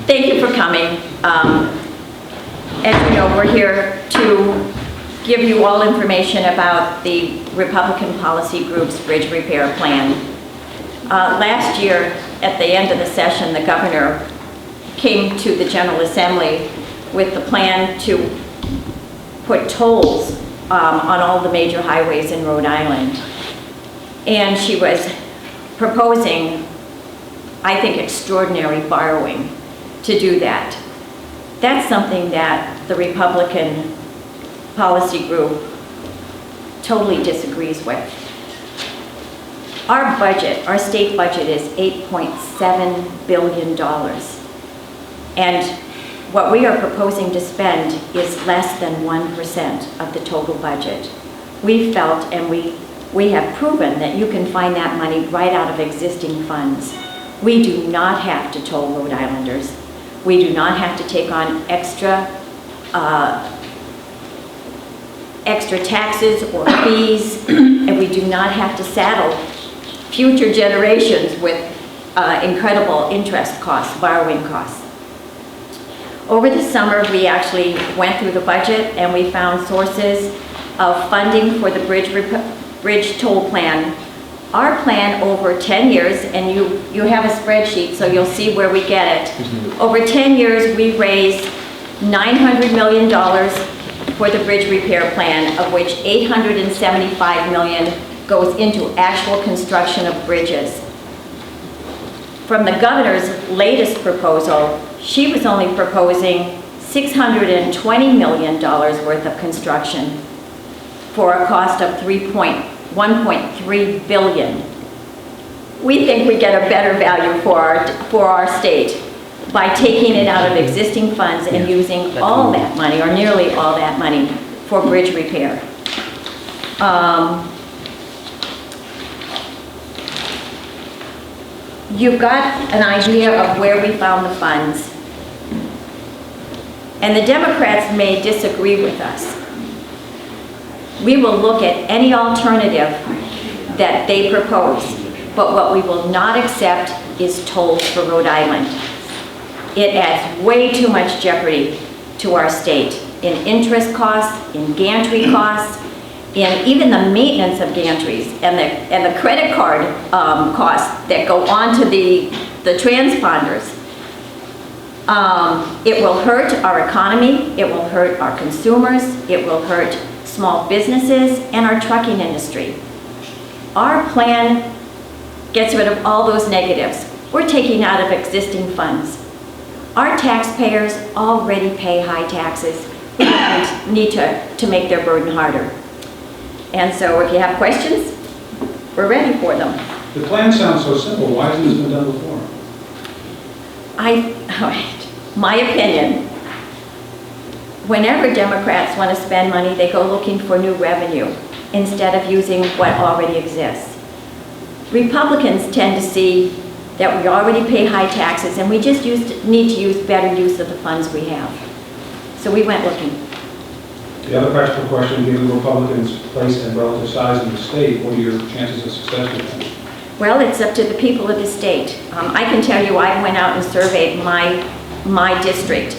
Thank you for coming. As you know, we're here to give you all information about the Republican Policy Group's bridge repair plan. Last year, at the end of the session, the governor came to the General Assembly with the plan to put tolls on all the major highways in Rhode Island. And she was proposing, I think, extraordinary borrowing to do that. That's something that the Republican Policy Group totally disagrees with. Our budget, our state budget, is $8.7 billion. And what we are proposing to spend is less than 1% of the total budget. We felt, and we have proven, that you can find that money right out of existing funds. We do not have to toll Rhode Islanders. We do not have to take on extra taxes or fees, and we do not have to saddle future generations with incredible interest costs, borrowing costs. Over the summer, we actually went through the budget and we found sources of funding for the bridge toll plan. Our plan over 10 years, and you have a spreadsheet, so you'll see where we get it. Over 10 years, we raised $900 million for the bridge repair plan, of which $875 million goes into actual construction of bridges. From the governor's latest proposal, she was only proposing $620 million worth of construction for a cost of $1.3 billion. We think we get a better value for our state by taking it out of existing funds and using all that money, or nearly all that money, for bridge repair. You've got an idea of where we found the funds. And the Democrats may disagree with us. We will look at any alternative that they propose, but what we will not accept is tolls for Rhode Island. It adds way too much jeopardy to our state in interest costs, in gantry costs, in even the maintenance of gantries and the credit card costs that go onto the transponders. It will hurt our economy, it will hurt our consumers, it will hurt small businesses and our trucking industry. Our plan gets rid of all those negatives. We're taking out of existing funds. Our taxpayers already pay high taxes. We don't need to make their burden harder. And so if you have questions, we're ready for them. The plan sounds so simple. Why hasn't this been done before? My opinion, whenever Democrats want to spend money, they go looking for new revenue instead of using what already exists. Republicans tend to see that we already pay high taxes and we just need to use better use of the funds we have. So we went looking. The other practical question, given Republicans' place and relative size in the state, what are your chances of success with them? Well, it's up to the people of the state. I can tell you I went out and surveyed my district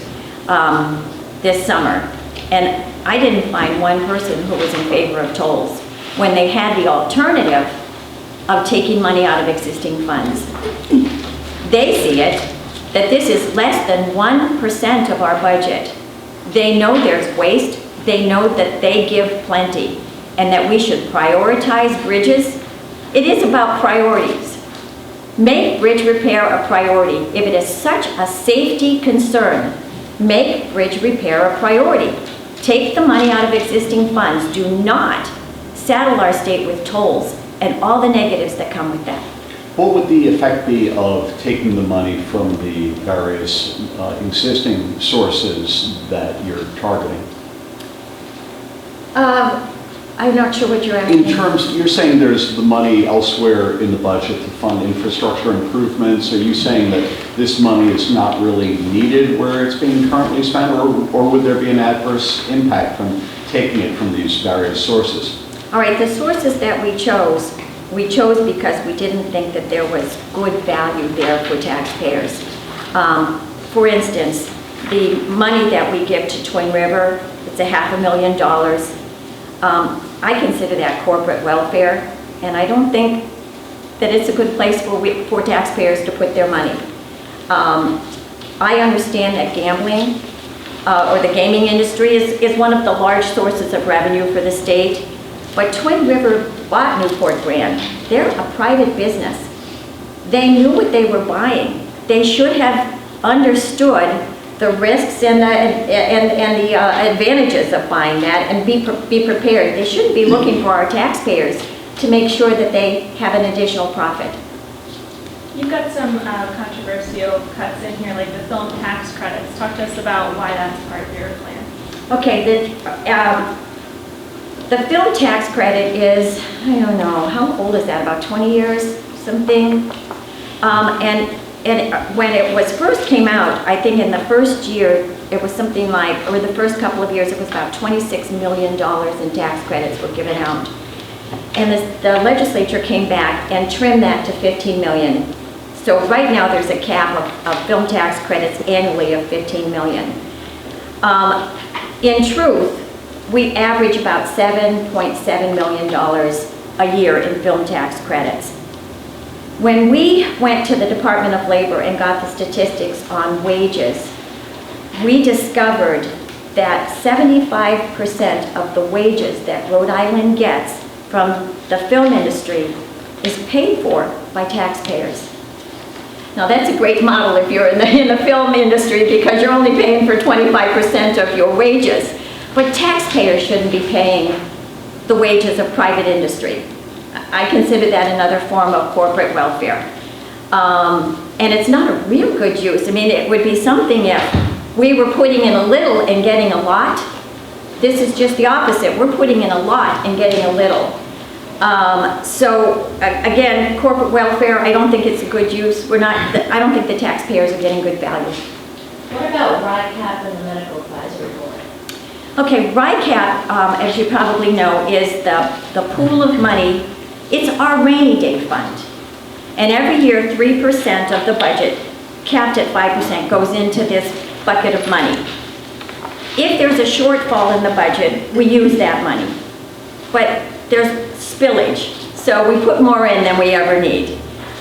this summer, and I didn't find one person who was in favor of tolls when they had the alternative of taking money out of existing funds. They see it, that this is less than 1% of our budget. They know there's waste. They know that they give plenty and that we should prioritize bridges. It is about priorities. Make bridge repair a priority. If it is such a safety concern, make bridge repair a priority. Take the money out of existing funds. Do not saddle our state with tolls and all the negatives that come with that. What would the effect be of taking the money from the various existing sources that you're targeting? I'm not sure what you're asking. In terms, you're saying there's the money elsewhere in the budget to fund infrastructure improvements. Are you saying that this money is not really needed where it's being currently spent, or would there be an adverse impact from taking it from these various sources? All right, the sources that we chose because we didn't think that there was good value there for taxpayers. for instance, the money that we give to Twin River, it's $500,000. I consider that corporate welfare, and I don't think that it's a good place for taxpayers to put their money. I understand that gambling or the gaming industry is one of the large sources of revenue for the state, but Twin River bought Newport Brand. They're a private business. They knew what they were buying. They should have understood the risks and the advantages of buying that and be prepared. They shouldn't be looking for our taxpayers to make sure that they have an additional profit. You've got some controversial cuts in here, like the film tax credits. Talk to us about why that's part of your plan. Okay, the film tax credit is, I don't know, how old is that? About 20 years, something? And when it was first came out, I think in the first year, it was something like, or the first couple of years, it was about $26 million in tax credits were given out. And the legislature came back and trimmed that to $15 million. So right now, there's a cap of film tax credits annually of $15 million. In truth, we average about $7.7 million a year in film tax credits. When we went to the Department of Labor and got the statistics on wages, we discovered that 75% of the wages that Rhode Island gets from the film industry is paid for by taxpayers. Now that's a great model if you're in the film industry, because you're only paying for 25% of your wages. But taxpayers shouldn't be paying the wages of private industry. I consider that another form of corporate welfare. And it's not a real good use. I mean, it would be something if we were putting in a little and getting a lot. This is just the opposite. We're putting in a lot and getting a little. Again, corporate welfare, I don't think it's a good use. I don't think the taxpayers are getting good value. What about RICAP and the Medical Advisory Board? Okay, RICAP, as you probably know, is the pool of money. It's our rainy day fund. And every year, 3% of the budget, capped at 5%, goes into this bucket of money. If there's a shortfall in the budget, we use that money. But there's spillage, so we put more in than we ever need.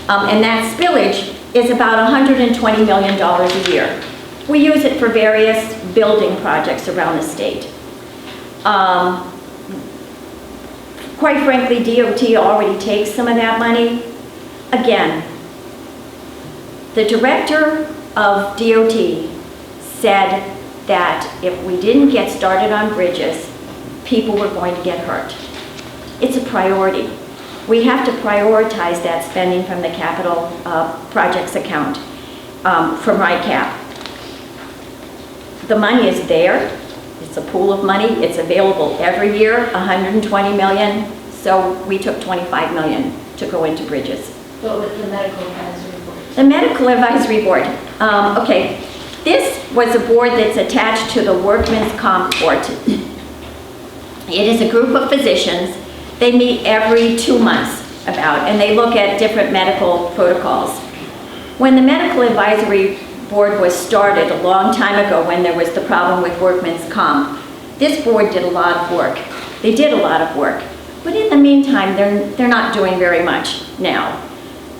And that spillage is about $120 million a year. We use it for various building projects around the state. Quite frankly, DOT already takes some of that money. Again, the director of DOT said that if we didn't get started on bridges, people were going to get hurt. It's a priority. We have to prioritize that spending from the capital projects account from RICAP. The money is there. It's a pool of money. It's available every year, $120 million. So we took $25 million to go into bridges. What with the Medical Advisory Board? The Medical Advisory Board. Okay, this was a board that's attached to the Workmen's Comp Board. It is a group of physicians. They meet every 2 months and they look at different medical protocols. When the Medical Advisory Board was started a long time ago, when there was the problem with workmen's comp, this board did a lot of work. They did a lot of work. But in the meantime, they're not doing very much now.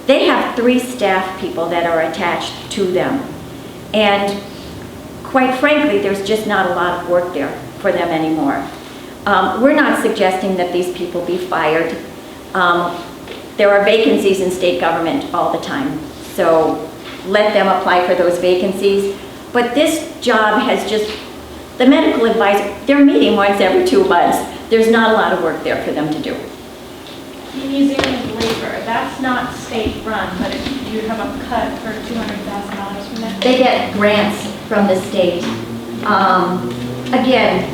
They have 3 staff people that are attached to them. And quite frankly, there's just not a lot of work there for them anymore. We're not suggesting that these people be fired. There are vacancies in state government all the time. So let them apply for those vacancies. But this job has just, the medical advisor, they're meeting once every 2 months. There's not a lot of work there for them to do. The Museum of Labor, that's not state run, but if you have a cut for $200,000 from that. They get grants from the state. Again,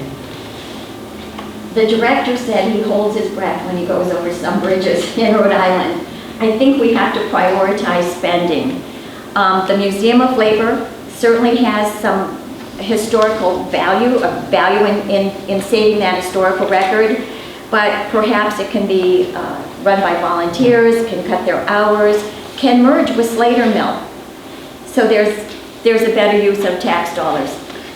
the director said he holds his breath when he goes over some bridges in Rhode Island. I think we have to prioritize spending. The Museum of Labor certainly has some historical value, in saving that historical record, but perhaps it can be run by volunteers, can cut their hours, can merge with Slater Mill. So there's there's a better use of tax dollars.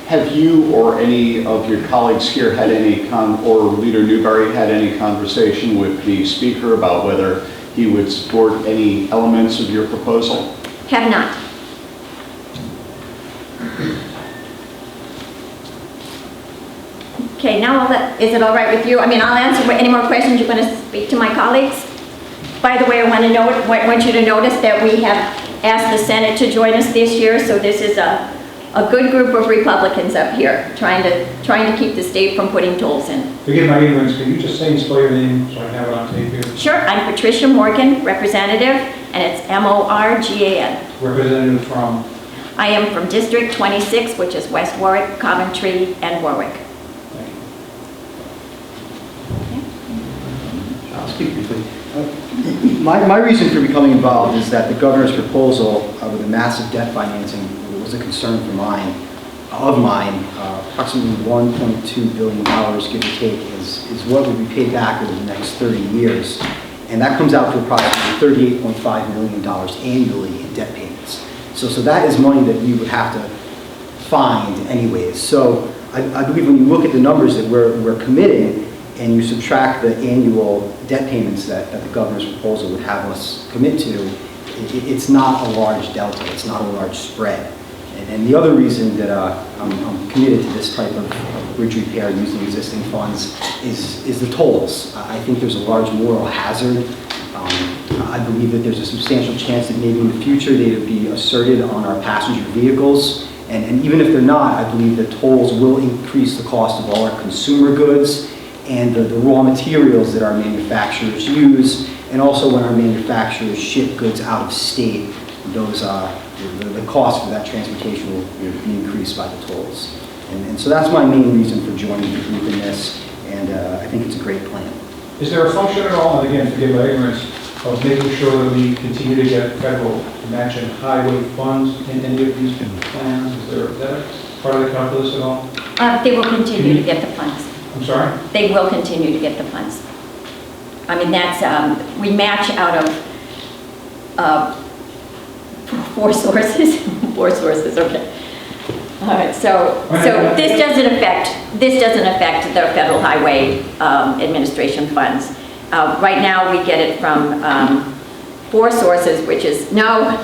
Have you or any of your colleagues here had any, or Leader Newberry had any conversation with the speaker about whether he would support any elements of your proposal? Have not. Okay, now is it all right with you? I mean, I'll answer any more questions you're going to speak to my colleagues. By the way, I want you to notice that we have asked the Senate to join us this year, so this is a good group of Republicans up here trying to keep the state from putting tolls in. Forgive my ignorance, can you just say and spell your name so I can have it on tape here? Sure, I'm Patricia Morgan, representative, and it's M-O-R-G-A-N. Representative from? I am from District 26, which is West Warwick, Coventry, and Warwick. Thank you. I'll speak briefly. My reason for becoming involved is that the governor's proposal with the massive debt financing was a concern of mine. Approximately $1.2 billion, give or take, is what would be paid back over the next 30 years. And that comes out to approximately $38.5 million annually in debt payments. So that is money that we would have to find anyways. So I believe when you look at the numbers that we're committing, and you subtract the annual debt payments that the governor's proposal would have us commit to, it's not a large delta, it's not a large spread. And the other reason that I'm committed to this type of bridge repair using existing funds is the tolls. I think there's a large moral hazard. I believe that there's a substantial chance that maybe in the future they would be asserted on our passenger vehicles. And even if they're not, I believe that tolls will increase the cost of all our consumer goods and the raw materials that our manufacturers use, and also when our manufacturers ship goods out of state, those the cost for that transportation will be increased by the tolls. And so that's my main reason for joining the group in this, and I think it's a great plan. Is there a function at all, and again, forgive my ignorance, of making sure that we continue to get federal matching highway funds in any of these plans? Is that part of the calculus at all? They will continue to get the funds. I'm sorry? They will continue to get the funds. I mean, that's, we match out of 4 sources. 4 sources, okay. All right, so this doesn't affect the Federal Highway Administration funds. Right now, we get it from 4 sources, which is, no,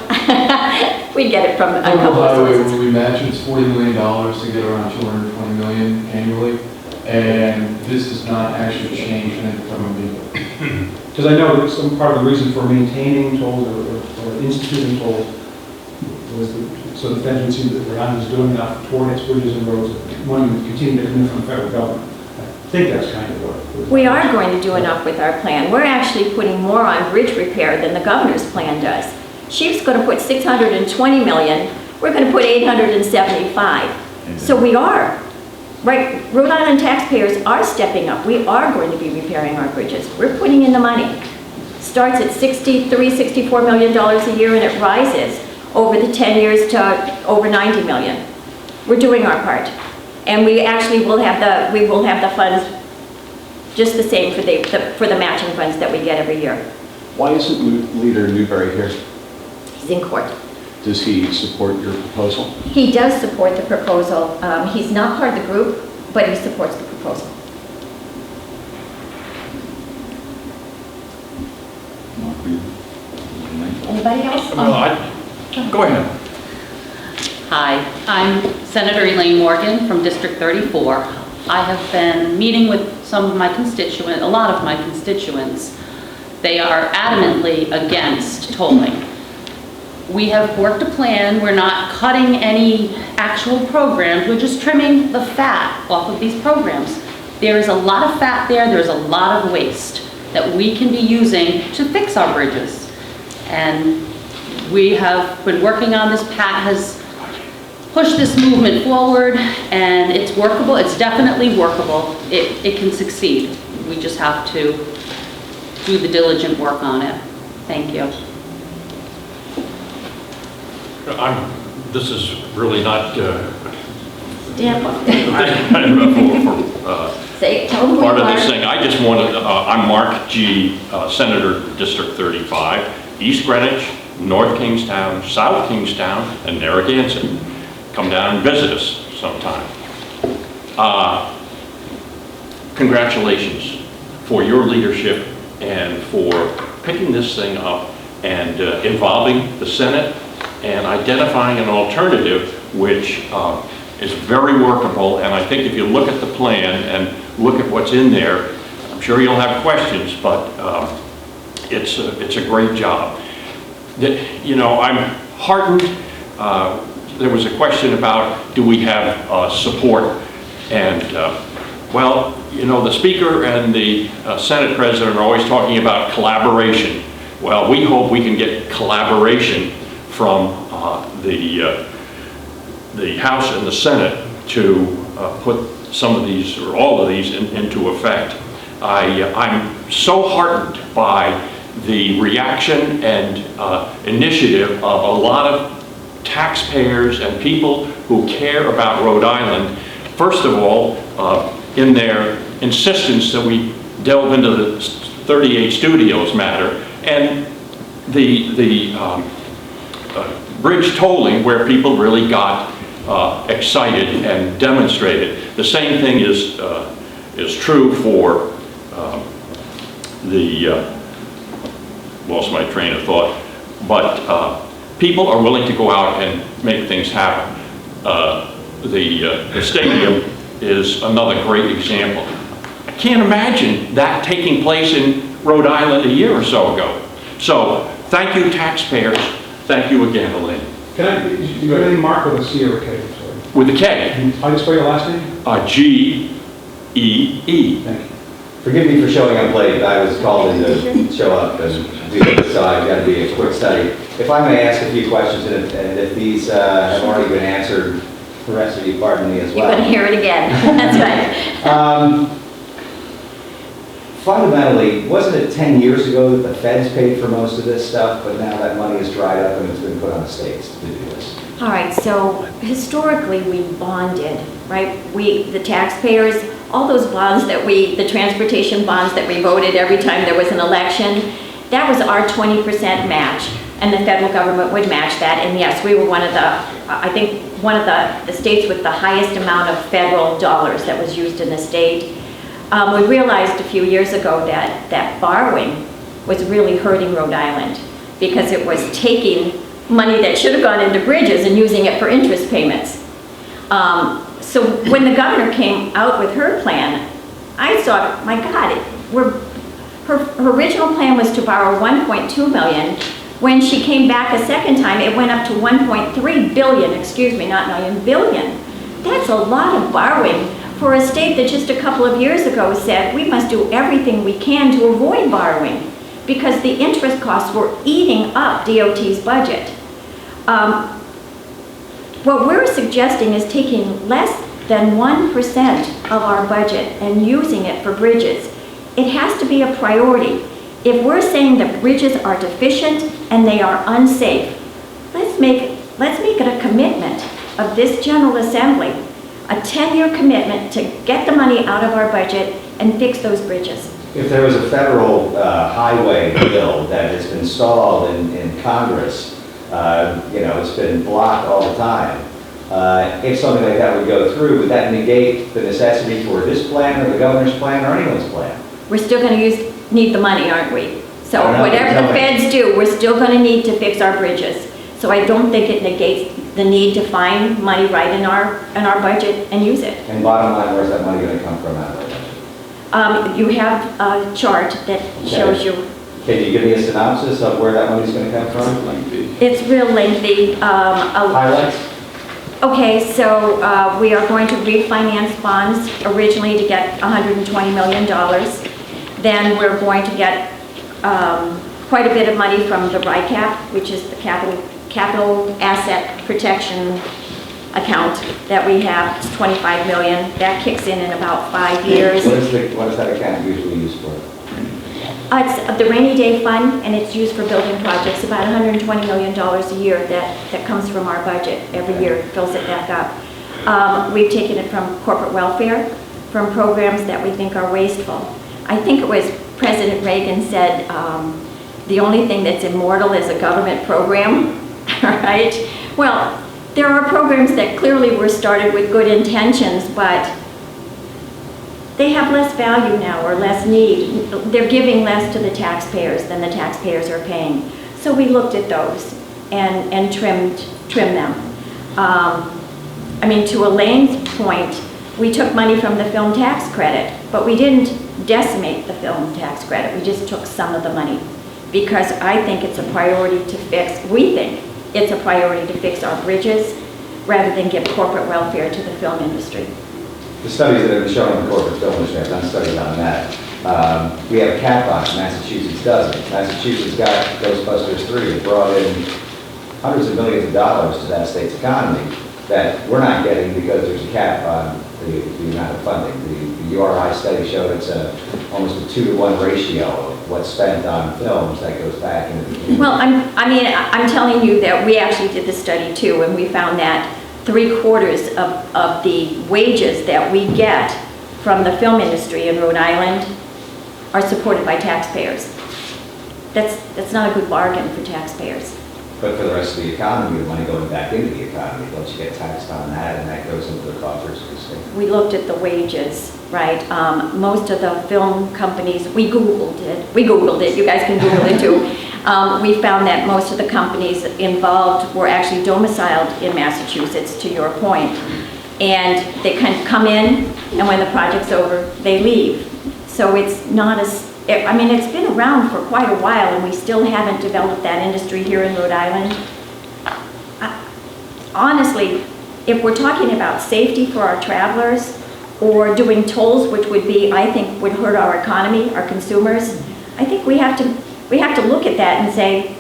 we get it from a couple of sources. We match it's $40 million to get around $220 million annually. And this does not actually change anything from a vehicle. Because I know that some part of the reason for maintaining tolls or instituting tolls was so the feds would see that Rhode is doing enough toward its bridges and roads, money would continue to come in from the federal government. I think that's kind of what we are going to do enough with our plan. We're actually putting more on bridge repair than the governor's plan does. She's going to put $620 million. We're going to put $875. So we are. Right, Rhode Island taxpayers are stepping up. We are going to be repairing our bridges. We're putting in the money. Starts at $64 million a year, and it rises over the 10 years to over $90 million. We're doing our part, and we actually will have the funds just the same for the matching funds that we get every year. Why isn't Leader Newberry here? He's in court. Does he support your proposal? He does support the proposal. He's not part of the group, but he supports the proposal. Anybody else? Go ahead. Hi, I'm Senator Elaine Morgan from District 34. I have been meeting with some of my constituents, a lot of my constituents. They are adamantly against tolling. We have worked a plan. We're not cutting any actual programs. We're just trimming the fat off of these programs. There is a lot of fat there. There's a lot of waste that we can be using to fix our bridges. And we have been working on this. Pat has pushed this movement forward, and it's workable. It's definitely workable. It can succeed. We just have to do the diligent work on it. Thank you. This is really not Yeah. part of this thing. I just wanted, I'm Mark G., Senator, District 35, East Greenwich, North Kingstown, South Kingstown, and Narragansett. Come down and visit us sometime. Congratulations for your leadership and for picking this thing up and involving the Senate and identifying an alternative which is very workable. And I think if you look at the plan and look at what's in there, I'm sure you'll have questions, but it's a great job. You know, I'm heartened. There was a question about, do we have support? And well, you know, the Speaker and the Senate President are always talking about collaboration. Well, we hope we can get collaboration from the House and the Senate to put some of these, or all of these, into effect. I'm so heartened by the reaction and initiative of a lot of taxpayers and people who care about Rhode Island. First of all, in their insistence that we delve into the 38 Studios matter and the bridge tolling, where people really got excited and demonstrated. The same thing is true for lost my train of thought, but people are willing to go out and make things happen. The stadium is another great example. I can't imagine that taking place in Rhode Island a year or so ago. So thank you, taxpayers. Thank you again, Elaine. Can your name Mark with a C or a K? Sorry. With a K. How do you spell your last name? G-E-E. Thank you. Forgive me for showing up late. I was called in to show up and do this, so I've got to be a quick study. If I may ask a few questions, and if these have already been answered, the rest of you pardon me as well. You're going to hear it again. That's right. Fundamentally, wasn't it 10 years ago that the feds paid for most of this stuff, but now that money is dried up and it's been put on the states to do this? All right, so historically we bonded, right? The taxpayers, all those bonds that the transportation bonds that we voted every time there was an election, that was our 20% match, and the federal government would match that. And yes, we were one of the, I think, one of the states with the highest amount of federal dollars that was used in the state. We realized a few years ago that borrowing was really hurting Rhode Island because it was taking money that should have gone into bridges and using it for interest payments. So when the governor came out with her plan, I thought, my God, her original plan was to borrow $1.2 million. When she came back a second time, it went up to $1.3 billion, excuse me, not million, billion. That's a lot of borrowing for a state that just a couple of years ago said we must do everything we can to avoid borrowing because the interest costs were eating up DOT's budget. What we're suggesting is taking less than 1% of our budget and using it for bridges. It has to be a priority. If we're saying that bridges are deficient and they are unsafe, let's make it a commitment of this General Assembly, a 10-year commitment to get the money out of our budget and fix those bridges. If there was a federal highway bill that has been stalled in Congress, it's been blocked all the time. If something like that would go through, would that negate the necessity for this plan or the governor's plan or anyone's plan? We're still going to need the money, aren't we? So whatever the feds do, we're still going to need to fix our bridges. So I don't think it negates the need to find money right in our budget and use it. And bottom line, where's that money going to come from out of our budget? You have a chart that shows you. Can you give me a synopsis of where that money's going to come from? It's real lengthy. Highlights? Okay, so we are going to refinance bonds originally to get $120 million. Then we're going to get quite a bit of money from the RICAP, which is the capital asset protection account that we have. It's $25 million. That kicks in about 5 years. What is that account usually used for? It's the rainy day fund, and it's used for building projects, about $120 million a year that comes from our budget every year, fills it back up. We've taken it from corporate welfare, from programs that we think are wasteful. I think it was President Reagan said the only thing that's immortal is a government program, right? Well, there are programs that clearly were started with good intentions, but they have less value now or less need. They're giving less to the taxpayers than the taxpayers are paying. So we looked at those and trimmed them. I mean, to Elaine's point, we took money from the film tax credit, but we didn't decimate the film tax credit. We just took some of the money because I think it's a priority to fix, we think it's a priority to fix our bridges rather than give corporate welfare to the film industry. The studies that have been showing the corporate film industry, I've done studies on that. We have a cap on it, Massachusetts doesn't. Massachusetts got Ghostbusters 3 and brought in hundreds of millions of dollars to that state's economy that we're not getting because there's a cap on the amount of funding. The URI study showed it's almost a 2-to-1 ratio of what's spent on films that goes back into the community. Well, I'm telling you that we actually did the study too, and we found that 3/4 of the wages that we get from the film industry in Rhode Island are supported by taxpayers. That's not a good bargain for taxpayers. But for the rest of the economy, the money going back into the economy, don't you get taxed on that, and that goes into the coffers of the state? We looked at the wages, right? Most of the film companies, we Googled it, you guys can Google it too. We found that most of the companies involved were actually domiciled in Massachusetts, to your point. And they kind of come in, and when the project's over, they leave. So it's not as, I mean, it's been around for quite a while, and we still haven't developed that industry here in Rhode Island. Honestly, if we're talking about safety for our travelers, or doing tolls, which would be, I think, would hurt our economy, our consumers, I think we have to look at that and say,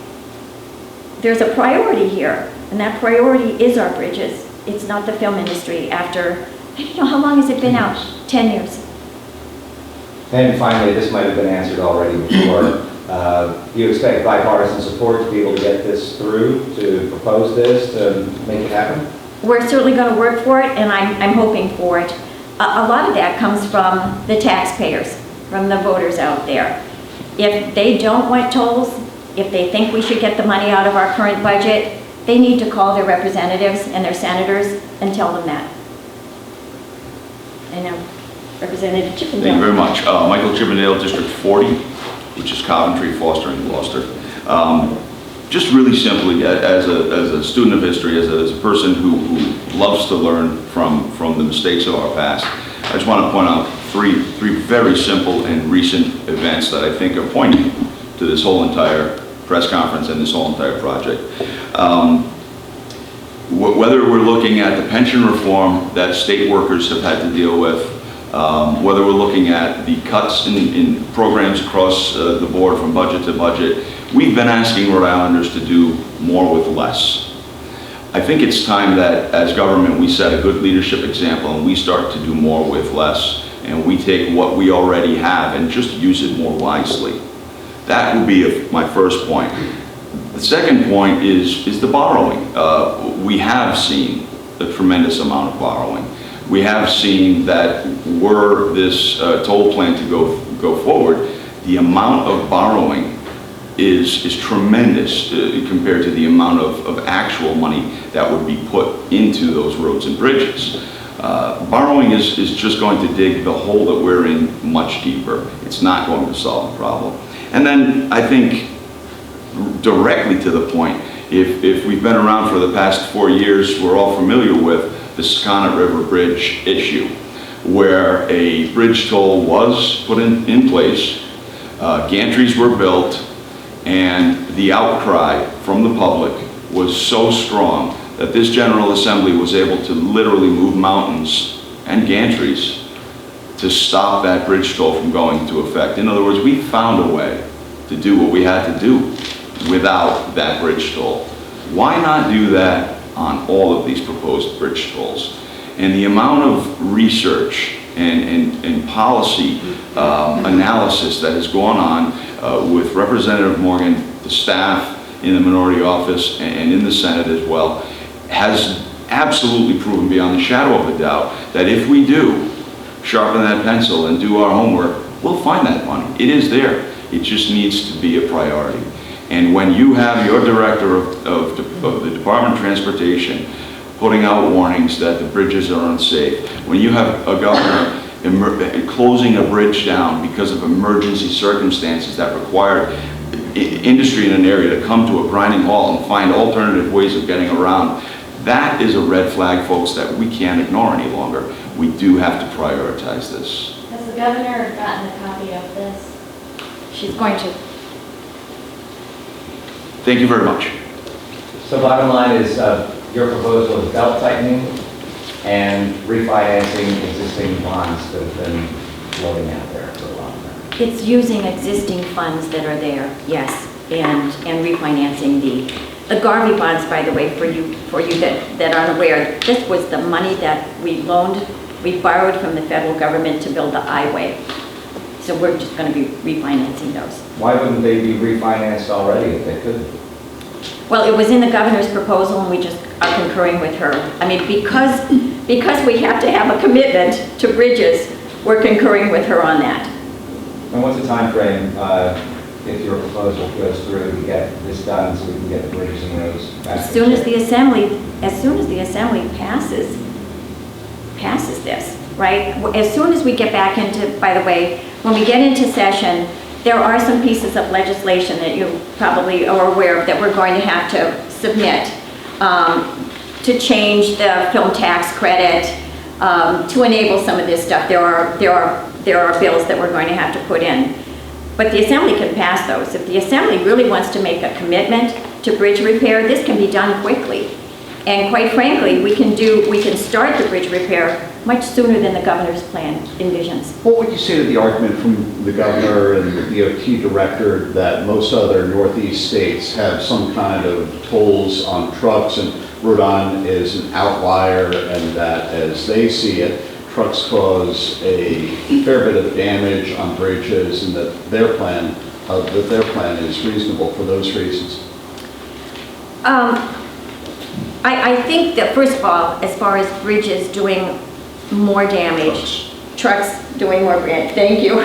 there's a priority here, and that priority is our bridges. It's not the film industry after, I don't know, how long has it been out? 10 years. And finally, this might have been answered already before. Do you expect bipartisan support to be able to get this through, to propose this, to make it happen? We're certainly going to work for it, and I'm hoping for it. A lot of that comes from the taxpayers, from the voters out there. If they don't want tolls, if they think we should get the money out of our current budget, they need to call their representatives and their senators and tell them that. I know. Representative Chippendale. Thank you very much. Michael Chippendale, District 40, which is Coventry, Foster, and Gloucester. Just really simply, as a student of history, as a person who loves to learn from the mistakes of our past, I just want to point out three very simple and recent events that I think are poignant to this whole entire press conference and this whole entire project. Whether we're looking at the pension reform that state workers have had to deal with, whether we're looking at the cuts in programs across the board from budget to budget, we've been asking Rhode Islanders to do more with less. I think it's time that as government we set a good leadership example and we start to do more with less, and we take what we already have and just use it more wisely. That would be my first point. The second point is the borrowing. We have seen a tremendous amount of borrowing. We have seen that were this toll plan to go forward, the amount of borrowing is tremendous compared to the amount of actual money that would be put into those roads and bridges. Borrowing is just going to dig the hole that we're in much deeper. It's not going to solve the problem. And then I think directly to the point, if we've been around for the past 4 years, we're all familiar with the Sconnet River Bridge issue, where a bridge toll was put in place, gantries were built, and the outcry from the public was so strong that this General Assembly was able to literally move mountains and gantries to stop that bridge toll from going into effect. In other words, we found a way to do what we had to do without that bridge toll. Why not do that on all of these proposed bridge tolls? And the amount of research and policy analysis that has gone on with Representative Morgan, the staff in the minority office and in the Senate as well, has absolutely proven beyond the shadow of a doubt that if we do sharpen that pencil and do our homework, we'll find that money. It is there. It just needs to be a priority. And when you have your director of the Department of Transportation putting out warnings that the bridges are unsafe, when you have a governor closing a bridge down because of emergency circumstances that require industry in an area to come to a grinding halt and find alternative ways of getting around, that is a red flag, folks, that we can't ignore any longer. We do have to prioritize this. Has the governor gotten a copy of this? She's going to. Thank you very much. So bottom line is, your proposal is belt tightening and refinancing existing bonds that have been floating out there for a long time. It's using existing funds that are there, yes, and refinancing the Garvey bonds, by the way, for you that aren't aware, this was the money that we borrowed from the federal government to build the I-Way. So we're just going to be refinancing those. Why wouldn't they be refinanced already if they could? Well, it was in the governor's proposal, and we just are concurring with her. I mean, because we have to have a commitment to bridges, we're concurring with her on that. And what's the time frame if your proposal goes through to get this done so we can get the bridges and roads back? As soon as the assembly passes this, right? As soon as we get back into, by the way, when we get into session, there are some pieces of legislation that you probably are aware of that we're going to have to submit to change the film tax credit, to enable some of this stuff. There are bills that we're going to have to put in. But the Assembly can pass those. If the Assembly really wants to make a commitment to bridge repair, this can be done quickly. And quite frankly, we can start the bridge repair much sooner than the governor's plan envisions. What would you say to the argument from the governor and the DOT director that most other Northeast states have some kind of tolls on trucks, and Rhode Island is an outlier, and that as they see it, trucks cause a fair bit of damage on bridges, and that their plan is reasonable for those reasons? I think that, first of all, as far as bridges doing more damage, trucks doing more damage, thank you.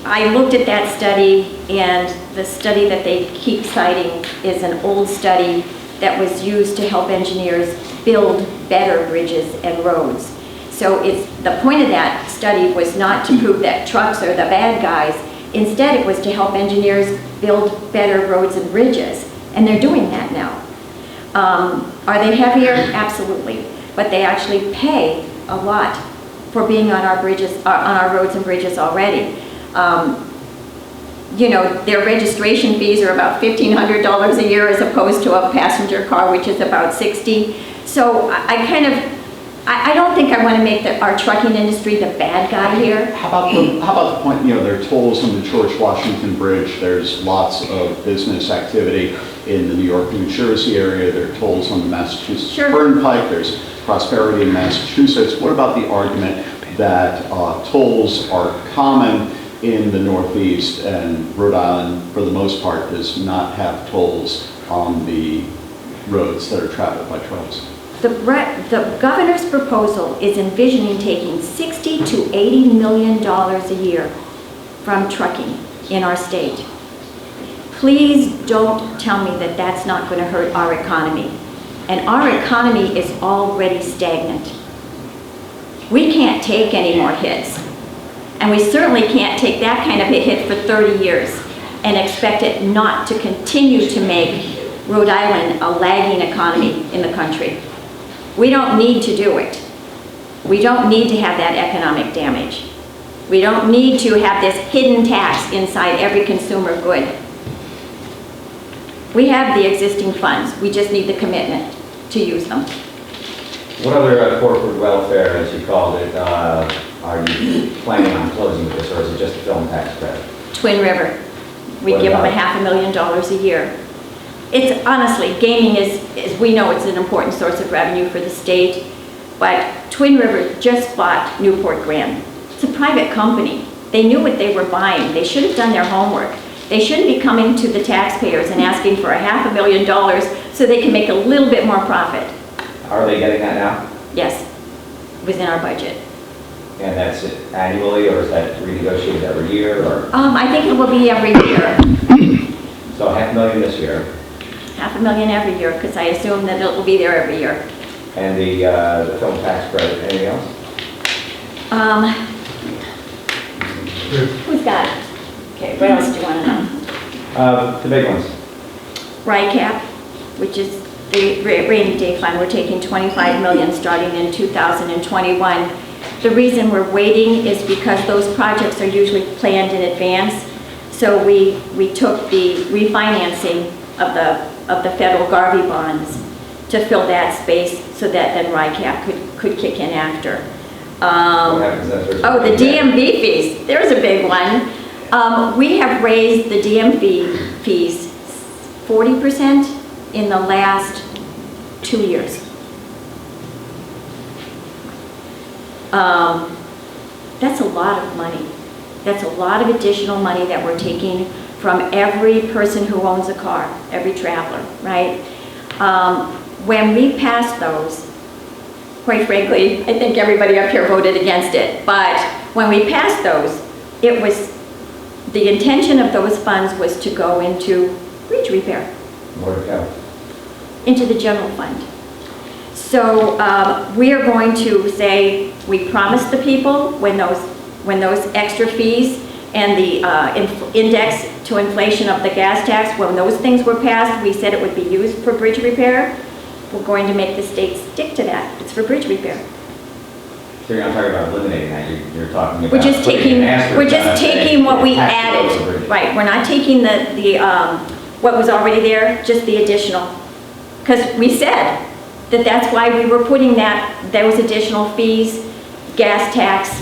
I looked at that study, and the study that they keep citing is an old study that was used to help engineers build better bridges and roads. So the point of that study was not to prove that trucks are the bad guys. Instead, it was to help engineers build better roads and bridges. And they're doing that now. Are they heavier? Absolutely. But they actually pay a lot for being on our bridges, on our roads and bridges already. You know, their registration fees are about $1,500 a year as opposed to a passenger car, which is about $60. So I don't think I want to make our trucking industry the bad guy here. How about the point, there are tolls on the George Washington Bridge, there's lots of business activity in the New York, New Jersey area, there are tolls on the Massachusetts Turnpike, there's prosperity in Massachusetts. What about the argument that tolls are common in the Northeast, and Rhode Island, for the most part, does not have tolls on the roads that are traveled by trucks? The governor's proposal is envisioning taking $60 to $80 million a year from trucking in our state. Please don't tell me that that's not going to hurt our economy. And our economy is already stagnant. We can't take any more hits. And we certainly can't take that kind of a hit for 30 years and expect it not to continue to make Rhode Island a lagging economy in the country. We don't need to do it. We don't need to have that economic damage. We don't need to have this hidden tax inside every consumer good. We have the existing funds. We just need the commitment to use them. What other corporate welfare, as you called it, are you planning on closing with this, or is it just a film tax credit? Twin River. We What give them about $500,000 a year. It's honestly, gaming is, we know it's an important source of revenue for the state, but Twin River just bought Newport Grand. It's a private company. They knew what they were buying. They should have done their homework. They shouldn't be coming to the taxpayers and asking for $500,000 so they can make a little bit more profit. Are they getting that now? Yes, it was in our budget. And that's annually, or is that renegotiated every year, or? I think it will be every year, So $500,000 this year, $500,000 every year, because I assume that it will be there every year. and the film tax credit, anything else? Who's got it? Okay, what else do you want to know? The big ones. RICAP, which is the rainy day fund, we're taking $25 million starting in 2021. The reason we're waiting is because those projects are usually planned in advance. So we took the refinancing of the federal Garvey bonds to fill that space so that then RICAP could kick in after. What happens after? Oh, the DMV fees, there's a big one. We have raised the DMV fees 40% in the last 2 years. That's a lot of money. That's a lot of additional money that we're taking from every person who owns a car, every traveler, right? When we passed those, quite frankly, I think everybody up here voted against it, but when we passed those, it was, the intention of those funds was to go into bridge repair. Where to go? Into the general fund. So we are going to say, we promised the people when those extra fees and the index to inflation of the gas tax, when those things were passed, we said it would be used for bridge repair. We're going to make the state stick to that. It's for bridge repair. So you're not talking about eliminating that, you're talking about. We're just putting an asterisk we're just on it taking what we and tax it over added. bridge. Right, we're not taking what was already there, just the additional. Because we said that that's why we were putting those additional fees, gas tax.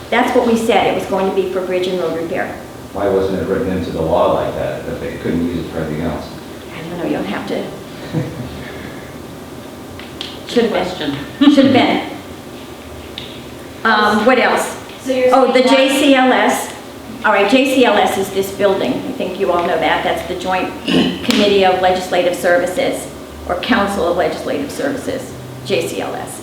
That's what we said it was going to be for bridge and road repair. Why wasn't it written into the law like that they couldn't use it for anything else? I don't know, you don't have to. Should have Question. been. Should have been. What else? So you're Oh, the saying JCLS. All right, JCLS is this building. I think you all know that. That's the Joint Committee of Legislative Services, or Council of Legislative Services, JCLS.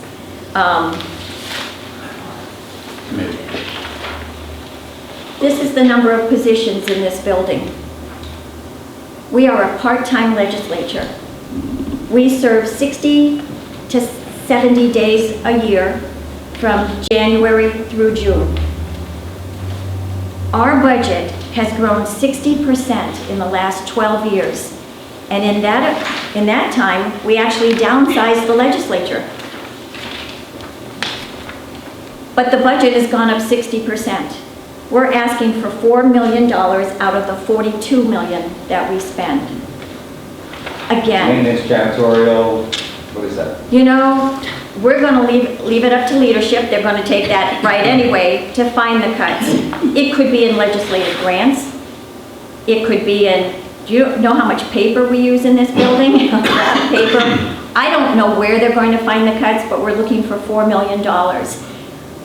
This is the number of positions in this building. We are a part-time legislature. We serve 60 to 70 days a year from January through June. Our budget has grown 60% in the last 12 years. And in that time, we actually downsized the legislature. But the budget has gone up 60%. We're asking for $4 million out of the $42 million that we spend. Again, Maintenance, janitorial, what is that? you know, we're going to leave it up to leadership. They're going to take that right anyway to find the cuts. It could be in legislative grants. It could be in, do you know how much paper we use in this building? A lot of paper. I don't know where they're going to find the cuts, but we're looking for $4 million.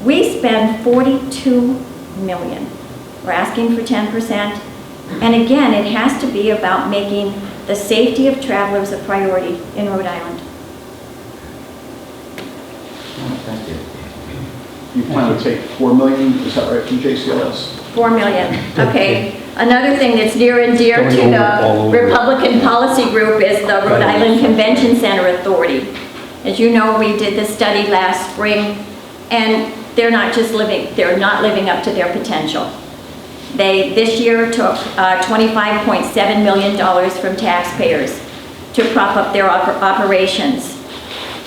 We spend $42 million. We're asking for 10%. And again, it has to be about making the safety of travelers a priority in Rhode Island. Oh, thank you. You plan to take $4 million, is that right, from JCLS? $4 million, okay. Another thing that's near and dear to the Republican policy group is the Rhode Island Convention Center Authority. As you know, we did this study last spring, and they're not living up to their potential. They, this year, took $25.7 million from taxpayers to prop up their operations.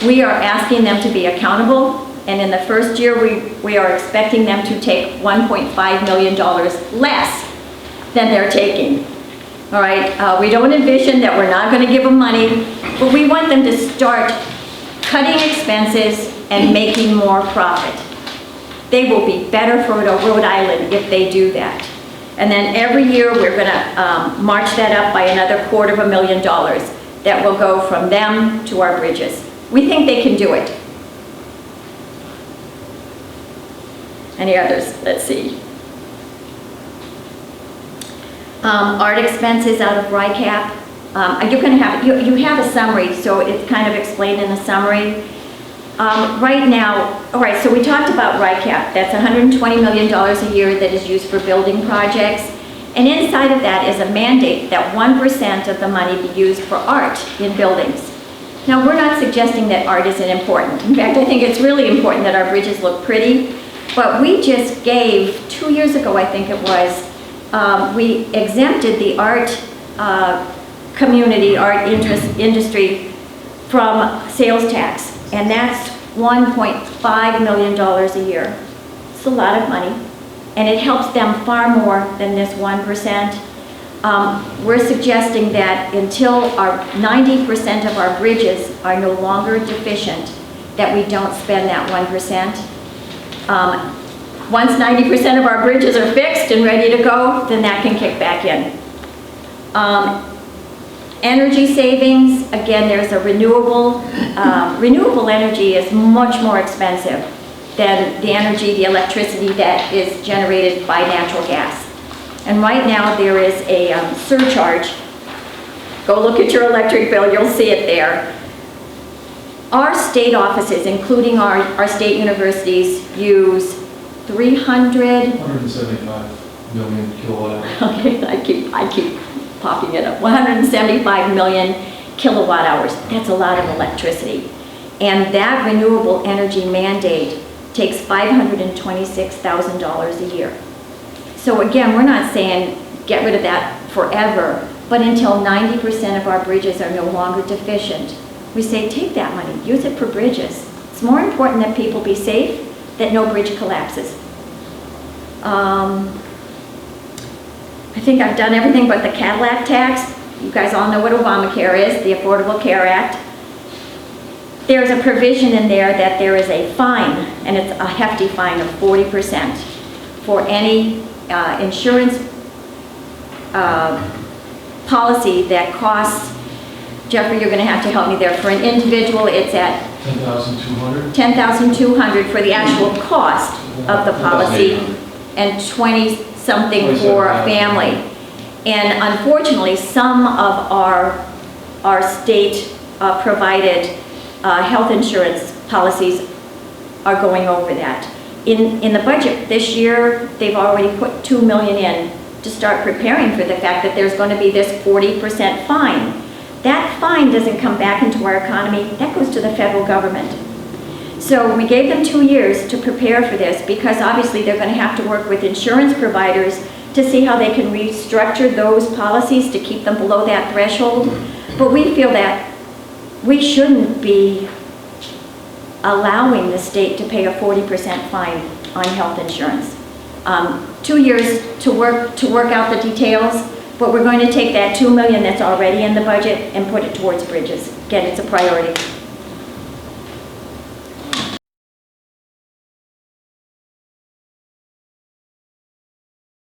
We are asking them to be accountable, and in the first year, we are expecting them to take $1.5 million less than they're taking. All right, we don't envision that we're not going to give them money, but we want them to start cutting expenses and making more profit. They will be better for Rhode Island if they do that. And then every year, we're going to march that up by another $250,000 that will go from them to our bridges. We think they can do it. Any others? Let's see. Art expenses out of RICAP. You're going to have, you have a summary, so it's kind of explained in the summary. Right now, all right, so we talked about RICAP. That's $120 million a year that is used for building projects. And inside of that is a mandate that 1% of the money be used for art in buildings. Now, we're not suggesting that art isn't important. In fact, I think it's really important that our bridges look pretty. But we just gave, 2 years ago, I think it was, we exempted the art community, art industry from sales tax. And that's $1.5 million a year. It's a lot of money. And it helps them far more than this 1%. We're suggesting that until 90% of our bridges are no longer deficient, that we don't spend that 1%. Once 90% of our bridges are fixed and ready to go, then that can kick back in. Energy savings, again, there's a renewable energy is much more expensive than the energy, the electricity that is generated by natural gas. And right now there is a surcharge. Go look at your electric bill, you'll see it there. Our state offices, including our state universities, use 175 million kilowatt hours. Okay, I keep popping it up. 175 million kilowatt hours. That's a lot of electricity. And that renewable energy mandate takes $526,000 a year. So again, we're not saying get rid of that forever, but until 90% of our bridges are no longer deficient, we say take that money, use it for bridges. It's more important that people be safe, that no bridge collapses. I think I've done everything but the Cadillac tax. You guys all know what Obamacare is, the Affordable Care Act. There's a provision in there that there is a fine, and it's a hefty fine of 40% for any insurance policy that costs, Jeffrey, you're going to have to help me there. For an individual, it's at $10,200. $10,200 for the actual cost of the policy, and 20-something for a family. And unfortunately, some of our state provided health insurance policies are going over that. In the budget this year, they've already put $2 million in to start preparing for the fact that there's going to be this 40% fine. That fine doesn't come back into our economy, that goes to the federal government. So we gave them 2 years to prepare for this, because obviously they're going to have to work with insurance providers to see how they can restructure those policies to keep them below that threshold. But we feel that we shouldn't be allowing the state to pay a 40% fine on health insurance. 2 years to work out the details, but we're going to take that $2 million that's already in the budget and put it towards bridges. Again, it's a priority.